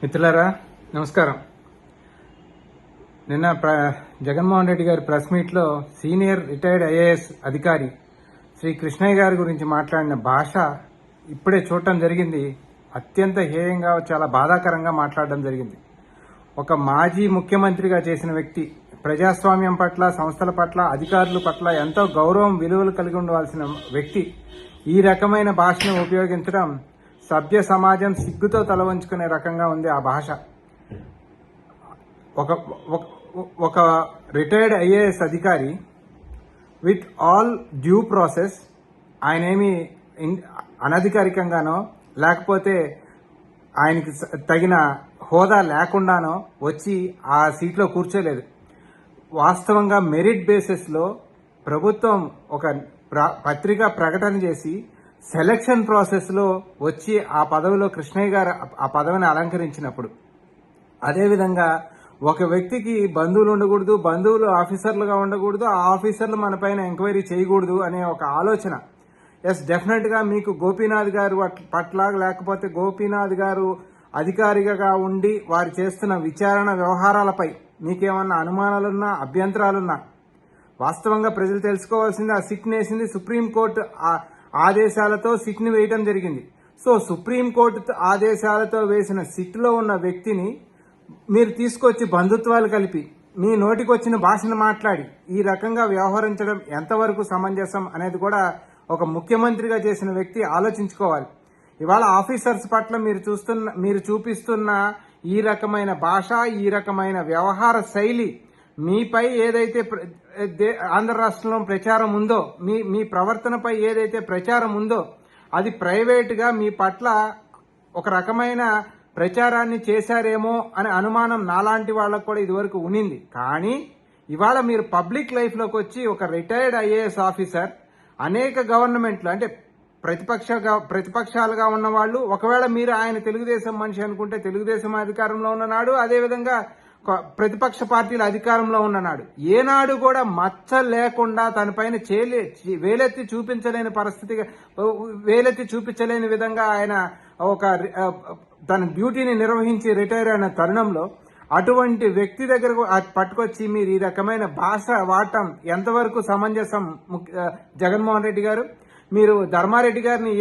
మిత్రులారా నమస్కారం. నిన్న జగన్మోహన్ రెడ్డి గారి ప్రెస్ మీట్లో సీనియర్ రిటైర్డ్ ఐఏఎస్ అధికారి శ్రీ కృష్ణయ్య గారి గురించి మాట్లాడిన భాష ఇప్పుడే చూడటం జరిగింది. అత్యంత హేయంగా, చాలా బాధాకరంగా మాట్లాడడం జరిగింది. ఒక మాజీ ముఖ్యమంత్రిగా చేసిన వ్యక్తి, ప్రజాస్వామ్యం పట్ల, సంస్థల పట్ల, అధికారుల పట్ల ఎంతో గౌరవం, విలువలు కలిగి ఉండవలసిన వ్యక్తి ఈ రకమైన భాషను ఉపయోగించడం సభ్య సమాజం సిగ్గుతో తల వంచుకునే రకంగా ఉంది. ఆ భాష ఒక రిటైర్డ్ ఐఏఎస్ అధికారి విత్ ఆల్ డ్యూ ప్రాసెస్, ఆయన ఏమి అనధికారికంగానో లేకపోతే ఆయనకి తగిన హోదా లేకుండానో వచ్చి ఆ సీట్లో కూర్చోలేదు. వాస్తవంగా మెరిట్ బేసిస్లో ప్రభుత్వం ఒక పత్రికా ప్రకటన చేసి సెలక్షన్ ప్రాసెస్లో వచ్చి ఆ పదవిలో కృష్ణయ్య గారు ఆ పదవిని అలంకరించినప్పుడు, అదేవిధంగా ఒక వ్యక్తికి బంధువులు ఉండకూడదు, బంధువులు ఆఫీసర్లుగా ఉండకూడదు, ఆ ఆఫీసర్లు మన పైన ఎంక్వైరీ చేయకూడదు అనే ఒక ఆలోచన, ఎస్ డెఫినెట్గా మీకు గోపీనాథ్ గారు పట్ల, లేకపోతే గోపీనాథ్ గారు అధికారిగా ఉండి వారు చేస్తున్న విచారణ వ్యవహారాలపై మీకేమన్నా అనుమానాలున్నా, అభ్యంతరాలున్నా, వాస్తవంగా ప్రజలు తెలుసుకోవాల్సింది, ఆ సిట్ వేసింది సుప్రీంకోర్టు ఆదేశాలతో సిట్ని వేయటం జరిగింది. సో సుప్రీంకోర్టు ఆదేశాలతో వేసిన సిట్లో ఉన్న వ్యక్తిని మీరు తీసుకొచ్చి బంధుత్వాలు కలిపి మీ నోటికి వచ్చిన భాషను మాట్లాడి ఈ రకంగా వ్యవహరించడం ఎంతవరకు సమంజసం అనేది కూడా ఒక ముఖ్యమంత్రిగా చేసిన వ్యక్తి ఆలోచించుకోవాలి. ఇవాళ ఆఫీసర్స్ పట్ల మీరు చూపిస్తున్న ఈ రకమైన భాష, ఈ రకమైన వ్యవహార శైలి, మీపై ఏదైతే ఆంధ్ర రాష్ట్రంలో ప్రచారం ఉందో, మీ ప్రవర్తనపై ఏదైతే ప్రచారం ఉందో, అది ప్రైవేటుగా మీ పట్ల ఒక రకమైన ప్రచారాన్ని చేశారేమో అనే అనుమానం నాలాంటి వాళ్ళకు కూడా ఇదివరకు ఉనింది. కానీ ఇవాళ మీరు పబ్లిక్ లైఫ్లోకి వచ్చి ఒక రిటైర్డ్ ఐఏఎస్ ఆఫీసర్, అనేక గవర్నమెంట్లు అంటే ప్రతిపక్షాలుగా ఉన్న వాళ్ళు, ఒకవేళ మీరు ఆయన తెలుగుదేశం మనిషి అనుకుంటే తెలుగుదేశం అధికారంలో ఉన్ననాడు, అదేవిధంగా ప్రతిపక్ష పార్టీల అధికారంలో ఉన్ననాడు ఏనాడు కూడా మచ్చ లేకుండా తన పైన వేలెత్తి చూపించలేని విధంగా ఆయన తన డ్యూటీని నిర్వహించి రిటైర్ అయిన తరుణంలో అటువంటి వ్యక్తి దగ్గరకు పట్టుకొచ్చి మీరు ఈ రకమైన భాష వాడటం ఎంతవరకు సమంజసం? జగన్మోహన్ రెడ్డి గారు, మీరు ధర్మారెడ్డి గారిని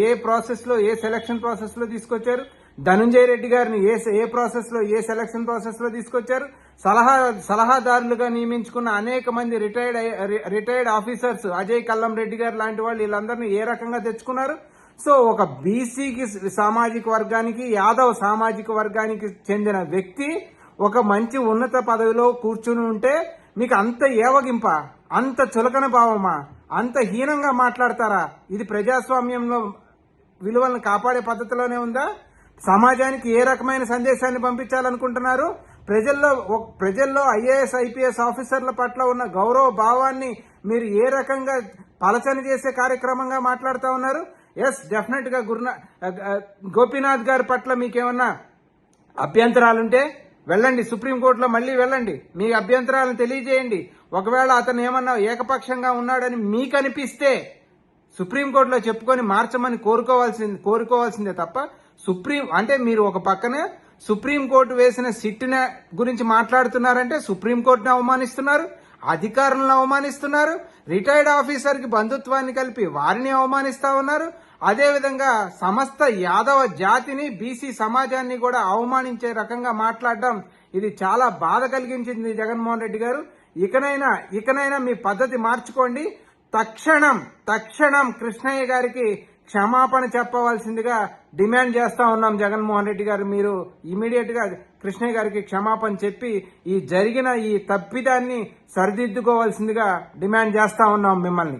ఏ ప్రాసెస్ లో, ఏ సెలక్షన్ ప్రాసెస్ లో తీసుకొచ్చారు? ధనుంజయ రెడ్డి గారిని ఏ ప్రాసెస్ లో, ఏ సెలక్షన్ ప్రాసెస్ లో తీసుకొచ్చారు? సలహాదారులుగా నియమించుకున్న అనేక మంది రిటైర్డ్ ఆఫీసర్స్, అజయ్ కల్లం రెడ్డి గారు లాంటి వాళ్ళు, వీళ్ళందరినీ ఏ రకంగా తెచ్చుకున్నారు? సో ఒక బీసీకి సామాజిక వర్గానికి, యాదవ్ సామాజిక వర్గానికి చెందిన వ్యక్తి ఒక మంచి ఉన్నత పదవిలో కూర్చుని ఉంటే మీకు అంత ఏవగింప, అంత చులకన భావమా, అంత హీనంగా మాట్లాడతారా? ఇది ప్రజాస్వామ్యంలో విలువలను కాపాడే పద్ధతిలోనే ఉందా? సమాజానికి ఏ రకమైన సందేశాన్ని పంపించాలనుకుంటున్నారు? ప్రజల్లో ఐఏఎస్, ఐపీఎస్ ఆఫీసర్ల పట్ల ఉన్న గౌరవ భావాన్ని మీరు ఏ రకంగా పలచన చేసే కార్యక్రమంగా మాట్లాడుతూ ఉన్నారు? ఎస్ డెఫినెట్ గా గోపీనాథ్ గారి పట్ల మీకేమన్నా అభ్యంతరాలుంటే వెళ్ళండి, సుప్రీంకోర్టులో మళ్లీ వెళ్ళండి, మీ అభ్యంతరాలను తెలియజేయండి. ఒకవేళ అతను ఏమన్నా ఏకపక్షంగా ఉన్నాడని మీకు అనిపిస్తే సుప్రీంకోర్టులో చెప్పుకొని మార్చమని కోరుకోవాల్సిందే తప్ప అంటే మీరు ఒక పక్కన సుప్రీంకోర్టు వేసిన సిట్న గురించి మాట్లాడుతున్నారంటే సుప్రీంకోర్టును అవమానిస్తున్నారు, అధికారులను అవమానిస్తున్నారు, రిటైర్డ్ ఆఫీసర్ కి బంధుత్వాన్ని కలిపి వారిని అవమానిస్తా ఉన్నారు. అదేవిధంగా సమస్త యాదవ జాతిని, బీసీ సమాజాన్ని కూడా అవమానించే రకంగా మాట్లాడడం ఇది చాలా బాధ కలిగించింది. జగన్మోహన్ రెడ్డి గారు, ఇకనైనా మీ పద్ధతి మార్చుకోండి. తక్షణం కృష్ణయ్య గారికి క్షమాపణ చెప్పవలసిందిగా డిమాండ్ చేస్తా ఉన్నాం. జగన్మోహన్ రెడ్డి గారు, మీరు ఇమీడియట్ గా కృష్ణయ్య గారికి క్షమాపణ చెప్పి ఈ జరిగిన ఈ తప్పిదాన్ని సరిదిద్దుకోవాల్సిందిగా డిమాండ్ చేస్తా ఉన్నాం మిమ్మల్ని.